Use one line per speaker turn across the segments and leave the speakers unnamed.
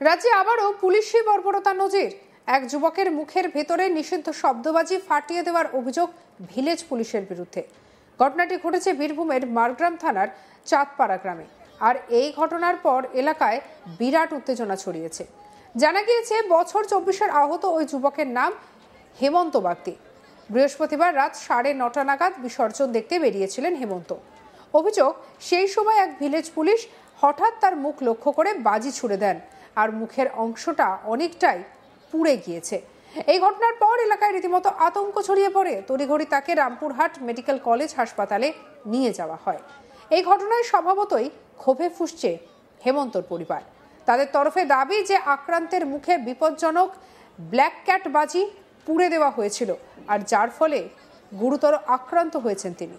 রাজ্যে আবারও পুলিশি বর্বরতা নজির। এক যুবকের মুখের ভেতরে নিষিদ্ধ শব্দবাজি ফাটিয়ে দেওয়ার অভিযোগ ভিলেজ পুলিশের বিরুদ্ধে। ঘটনাটি ঘটেছে বীরভূমের মারগ্রাম থানার চাঁদপাড়া গ্রামে। আর এই ঘটনার পর এলাকায় বিরাট উত্তেজনা ছড়িয়েছে। জানা গিয়েছে বছর 24-এর আহত ওই যুবকের নাম হেমন্ত বাগদি। বৃহস্পতিবার রাত 9:30 নাগাদ বিসর্জন দেখতে বেরিয়েছিলেন হেমন্ত। অভিযোগ, সেই সময় এক ভিলেজ পুলিশ হঠাৎ তার মুখ লক্ষ্য করে বাজি ছুড়ে দেন আর মুখের অংশটা অনেকটাই পুড়ে গিয়েছে। এই ঘটনার পর এলাকায় রীতিমতো আতঙ্ক ছড়িয়ে পড়ে। তড়িঘড়ি তাকে রামপুরহাট মেডিকেল কলেজ হাসপাতালে নিয়ে যাওয়া হয়। এই ঘটনায় স্বভাবতই ক্ষোভে ফুঁসছে হেমন্তর পরিবার। তাদের তরফে দাবি যে আক্রান্তের মুখে বিপজ্জনক ব্ল্যাক ক্যাট বাজি পুড়ে দেওয়া হয়েছিল, আর যার ফলে গুরুতর আক্রান্ত হয়েছেন তিনি।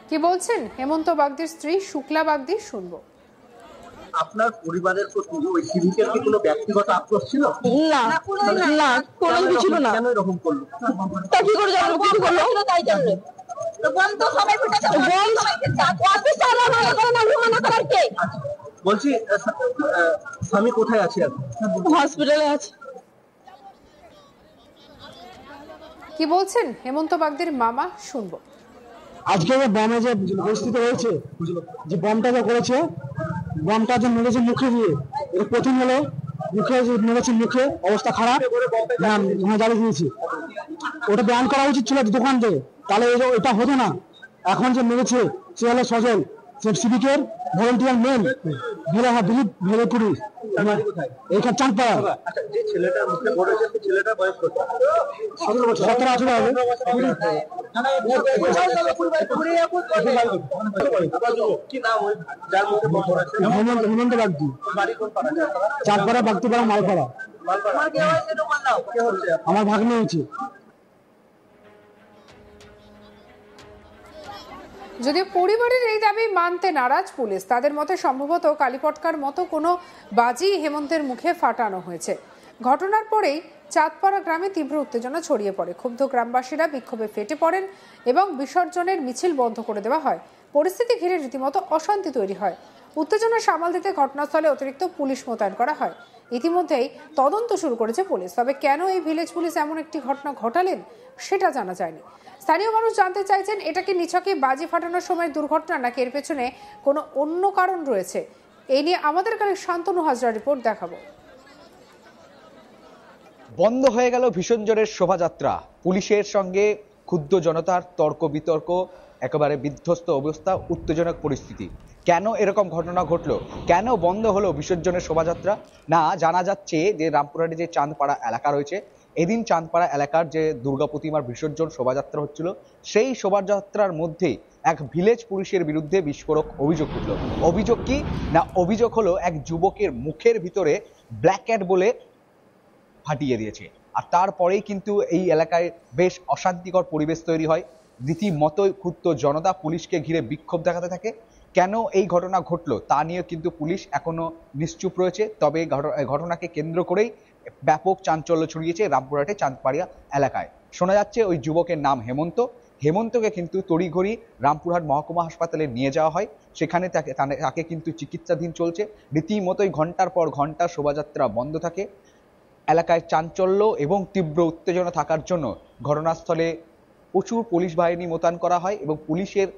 কি বলছেন হেমন্ত বাগদির স্ত্রী শুক্লা বাগদি, শুনবো।
আপনার পরিবারের প্রতি ওই সিভিকের কি কোনো ব্যক্তিগত আক্রোশ ছিল?
না না, কোনো কিছু ছিল না।
কেন এরকম করলো?
তা কি করে জানলো কিছু করলো? তাই জানলো। তো বল তো সবাই ফুটেছে, বল সবাইকে চাপ অফিস আলো মানা করে না, মানা করার কে?
বলছি স্বামী কোথায় আছে এখন?
হসপিটালে আছে।
কি বলছেন হেমন্ত বাগদির মামা, শুনবো।
আজকে বমে যে পরিস্থিতি হয়েছে, যে বমটা যে করেছে, বমটা যে মেরেছে মুখে দিয়ে, এটা প্রথম হলো মুখে যে মেরেছে, মুখে অবস্থা খারাপ, জ্বালিয়ে দিয়েছি। ওটা ব্যান করা উচিত ছিল দোকান থেকে, তাহলে এটা হতো না। এখন যে মেরেছে সে হলো সজল, সে সিভিকের ভলেন্টিয়ার মেন দিলীপ ভেবে পুলিশ, এইখানে চাঁদপাড়া।
যে ছেলেটার মুখে পড়েছে সেই ছেলেটার বয়স কত?
17-18 হবে।
কি নাম যার মুখে পড়েছে?
হেমন্ত বাগদি, চাঁদপাড়া, বাগদিপাড়া, মালপাড়া। আমার ভাগ্নে হয়েছে।
যদিও পরিবারের এই দাবি মানতে নারাজ পুলিশ। তাদের মতে সম্ভবত কালীপটকার মতো কোনো বাজি হেমন্তের মুখে ফাটানো হয়েছে। ঘটনার পরেই চাঁদপাড়া গ্রামে তীব্র উত্তেজনা ছড়িয়ে পড়ে। ক্ষুব্ধ গ্রামবাসীরা বিক্ষোভে ফেটে পড়েন এবং বিসর্জনের মিছিল বন্ধ করে দেওয়া হয়। পরিস্থিতি ঘিরে রীতিমতো অশান্তি তৈরি হয়। উত্তেজনা সামাল দিতে ঘটনাস্থলে অতিরিক্ত পুলিশ মোতায়েন করা হয়। ইতিমধ্যেই তদন্ত শুরু করেছে পুলিশ। তবে কেন এই ভিলেজ পুলিশ এমন একটি ঘটনা ঘটালেন সেটা জানা যায়নি। স্থানীয় মানুষ জানতে চাইছেন, এটা কি নিছকে বাজি ফাটানোর সময় দুর্ঘটনা, নাকি এর পেছনে কোনো অন্য কারণ রয়েছে? এই নিয়ে আমাদের কাছে শান্তনু হাজরা রিপোর্ট দেখাবো।
বন্ধ হয়ে গেল বিসর্জনের শোভাযাত্রা। পুলিশের সঙ্গে ক্ষুব্ধ জনতার তর্ক বিতর্ক, একেবারে বিধ্বস্ত অবস্থা, উত্তেজনক পরিস্থিতি। কেন এরকম ঘটনা ঘটলো? কেন বন্ধ হলো বিসর্জনের শোভাযাত্রা? না, জানা যাচ্ছে যে রামপুরহাটে যে চাঁদপাড়া এলাকা রয়েছে, এদিন চাঁদপাড়া এলাকার যে দুর্গা প্রতিমার বিসর্জন শোভাযাত্রা হচ্ছিল, সেই শোভাযাত্রার মধ্যে এক ভিলেজ পুলিশের বিরুদ্ধে বিস্ফোরক অভিযোগ উঠল। অভিযোগ কি না, অভিযোগ হলো এক যুবকের মুখের ভিতরে ব্ল্যাক ক্যাট বলে ফাটিয়ে দিয়েছে। আর তারপরেই কিন্তু এই এলাকায় বেশ অশান্তিকর পরিবেশ তৈরি হয়। রীতিমতোই ক্ষুব্ধ জনতা পুলিশকে ঘিরে বিক্ষোভ দেখাতে থাকে। কেন এই ঘটনা ঘটলো তা নিয়ে কিন্তু পুলিশ এখনো নিশ্চুপ রয়েছে। তবে ঘটনাকে কেন্দ্র করেই ব্যাপক চাঞ্চল্য ছড়িয়েছে রামপুরহাটে চাঁদপাড়িয়া এলাকায়। শোনা যাচ্ছে ওই যুবকের নাম হেমন্ত। হেমন্তকে কিন্তু তড়িঘড়ি রামপুরহাট মহকুমা হাসপাতালে নিয়ে যাওয়া হয়। সেখানে তাকে কিন্তু চিকিৎসাধীন চলছে। রীতিমতোই ঘন্টার পর ঘন্টা শোভাযাত্রা বন্ধ থাকে। এলাকায় চাঞ্চল্য এবং তীব্র উত্তেজনা থাকার জন্য ঘটনাস্থলে প্রচুর পুলিশ বাহিনী মোতায়েন করা হয় এবং পুলিশের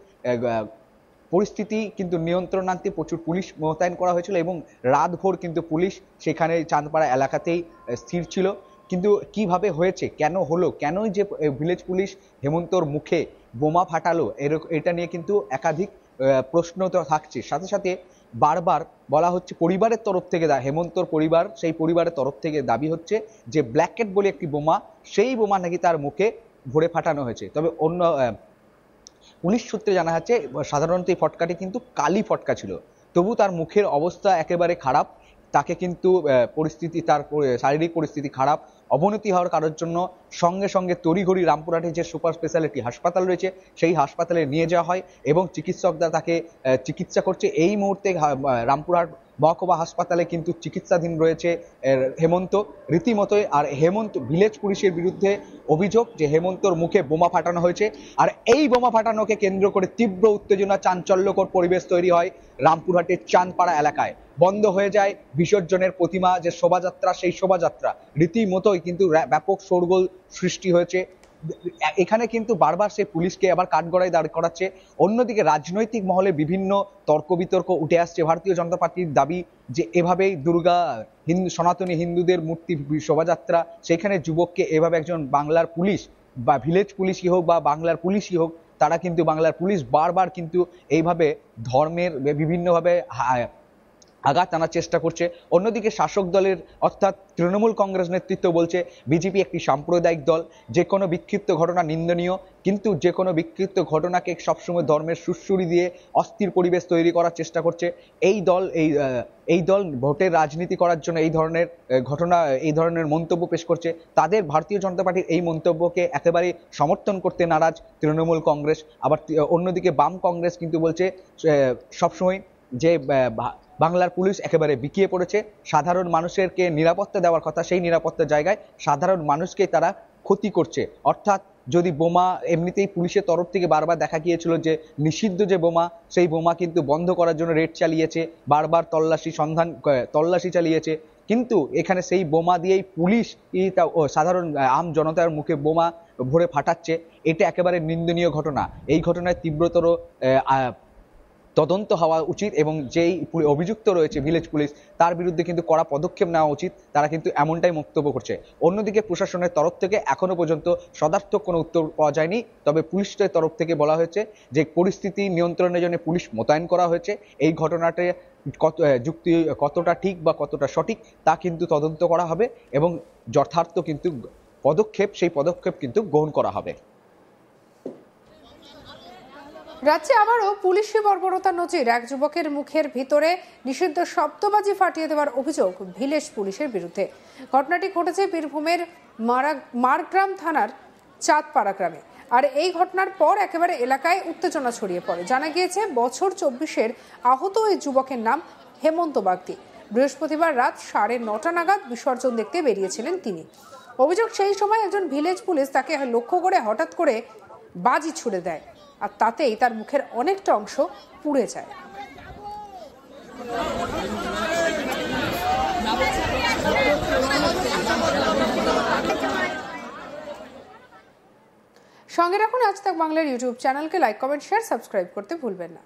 পরিস্থিতি কিন্তু নিয়ন্ত্রণ আনতে প্রচুর পুলিশ মোতায়েন করা হয়েছিল এবং রাতভর কিন্তু পুলিশ সেখানে চাঁদপাড়া এলাকাতেই স্থির ছিল। কিন্তু কিভাবে হয়েছে, কেন হলো, কেনই যে ভিলেজ পুলিশ হেমন্তর মুখে বোমা ফাটালো, এটা নিয়ে কিন্তু একাধিক প্রশ্ন তো থাকছে। সাথে সাথে বারবার বলা হচ্ছে পরিবারের তরফ থেকে, হেমন্তর পরিবার, সেই পরিবারের তরফ থেকে দাবি হচ্ছে যে ব্ল্যাক ক্যাট বলে একটি বোমা, সেই বোমা নাকি তার মুখে ভরে ফাটানো হয়েছে। তবে অন্য পুলিশ সূত্রে জানা যাচ্ছে সাধারণত এই ফটকাটি কিন্তু কালি ফটকা ছিল, তবু তার মুখের অবস্থা একেবারে খারাপ। তাকে কিন্তু পরিস্থিতি তার শারীরিক পরিস্থিতি খারাপ, অবনতি হওয়ার কারোর জন্য সঙ্গে সঙ্গে তড়িঘড়ি রামপুরহাটে যে সুপার স্পেশালিটি হাসপাতাল রয়েছে সেই হাসপাতালে নিয়ে যাওয়া হয় এবং চিকিৎসকরা তাকে চিকিৎসা করছে। এই মুহূর্তে রামপুরহাট মহকুমা হাসপাতালে কিন্তু চিকিৎসাধীন রয়েছে হেমন্ত রীতিমতোই। আর হেমন্ত ভিলেজ পুলিশের বিরুদ্ধে অভিযোগ যে হেমন্তর মুখে বোমা ফাটানো হয়েছে, আর এই বোমা ফাটানোকে কেন্দ্র করে তীব্র উত্তেজনা, চাঞ্চল্যকর পরিবেশ তৈরি হয় রামপুরহাটের চাঁদপাড়া এলাকায়। বন্ধ হয়ে যায় বিসর্জনের প্রতিমা যে শোভাযাত্রা, সেই শোভাযাত্রা রীতিমতোই কিন্তু ব্যাপক শোরগোল সৃষ্টি হয়েছে। এখানে কিন্তু বারবার সে পুলিশকে আবার কাঠগড়ায় দাঁড় করাচ্ছে। অন্যদিকে রাজনৈতিক মহলে বিভিন্ন তর্ক বিতর্ক উঠে আসছে। ভারতীয় জনতা পার্টির দাবি যে এভাবেই দুর্গা সনাতনী হিন্দুদের মূর্তি শোভাযাত্রা, সেখানে যুবককে এভাবে একজন বাংলার পুলিশ বা ভিলেজ পুলিশই হোক বা বাংলার পুলিশই হোক, তারা কিন্তু বাংলার পুলিশ বারবার কিন্তু এইভাবে ধর্মের বিভিন্নভাবে আঘাত আনার চেষ্টা করছে। অন্যদিকে শাসক দলের অর্থাৎ তৃণমূল কংগ্রেস নেতৃত্ব বলছে বিজেপি একটি সাম্প্রদায়িক দল, যে কোনো বিক্ষিপ্ত ঘটনা নিন্দনীয়, কিন্তু যে কোনো বিক্ষিপ্ত ঘটনাকে সবসময় ধর্মের সুড়সুড়ি দিয়ে অস্থির পরিবেশ তৈরি করার চেষ্টা করছে। এই দল ভোটের রাজনীতি করার জন্য এই ধরনের ঘটনা, এই ধরনের মন্তব্য পেশ করছে। তাদের ভারতীয় জনতা পার্টির এই মন্তব্যকে একেবারে সমর্থন করতে নারাজ তৃণমূল কংগ্রেস। আবার অন্যদিকে বাম কংগ্রেস কিন্তু বলছে সবসময় যে বাংলার পুলিশ একেবারে বিকিয়ে পড়েছে, সাধারণ মানুষেরকে নিরাপত্তা দেওয়ার কথা, সেই নিরাপত্তার জায়গায় সাধারণ মানুষকে তারা ক্ষতি করছে। অর্থাৎ যদি বোমা এমনিতেই পুলিশের তরফ থেকে বারবার দেখা গিয়েছিল যে নিষিদ্ধ যে বোমা, সেই বোমা কিন্তু বন্ধ করার জন্য রেড চালিয়েছে, বারবার তল্লাশি চালিয়েছে, কিন্তু এখানে সেই বোমা দিয়েই পুলিশ সাধারণ আম জনতার মুখে বোমা ভরে ফাটাচ্ছে। এটা একেবারে নিন্দনীয় ঘটনা। এই ঘটনায় তীব্রতর তদন্ত হওয়া উচিত এবং যেই অভিযুক্ত রয়েছে ভিলেজ পুলিশ, তার বিরুদ্ধে কিন্তু কড়া পদক্ষেপ নেওয়া উচিত। তারা কিন্তু এমনটাই বক্তব্য করছে। অন্যদিকে প্রশাসনের তরফ থেকে এখনো পর্যন্ত সদার্থক কোনো উত্তর পাওয়া যায়নি, তবে পুলিশের তরফ থেকে বলা হয়েছে যে পরিস্থিতি নিয়ন্ত্রণের জন্য পুলিশ মোতায়েন করা হয়েছে। এই ঘটনাটা কতটা ঠিক বা কতটা সঠিক তা কিন্তু তদন্ত করা হবে এবং যথার্থ কিন্তু সেই পদক্ষেপ কিন্তু গ্রহণ করা হবে।
রাজ্যে আবারও পুলিশি বর্বরতার নজির। এক যুবকের মুখের ভিতরে নিষিদ্ধ শব্দবাজি ফাটিয়ে দেওয়ার অভিযোগ ভিলেজ পুলিশের বিরুদ্ধে। ঘটনাটি ঘটেছে বীরভূমের মারগ্রাম থানার চাঁদপাড়া গ্রামে। আর এই ঘটনার পর একেবারে এলাকায় উত্তেজনা ছড়িয়ে পড়ে। জানা গিয়েছে বছর 24-এর আহত এই যুবকের নাম হেমন্ত বাগদি। বৃহস্পতিবার রাত 9:30 নাগাদ বিসর্জন দেখতে বেরিয়েছিলেন তিনি। অভিযোগ সেই সময় একজন ভিলেজ পুলিশ তাকে লক্ষ্য করে হঠাৎ করে বাজি ছুড়ে দেয়, আর তাতেই তার মুখের অনেকটা অংশ পুড়ে যায়। সঙ্গে রাখুন আজ তাক বাংলার ইউটিউব চ্যানেলকে। লাইক, কমেন্ট, শেয়ার, সাবস্ক্রাইব করতে ভুলবেন না।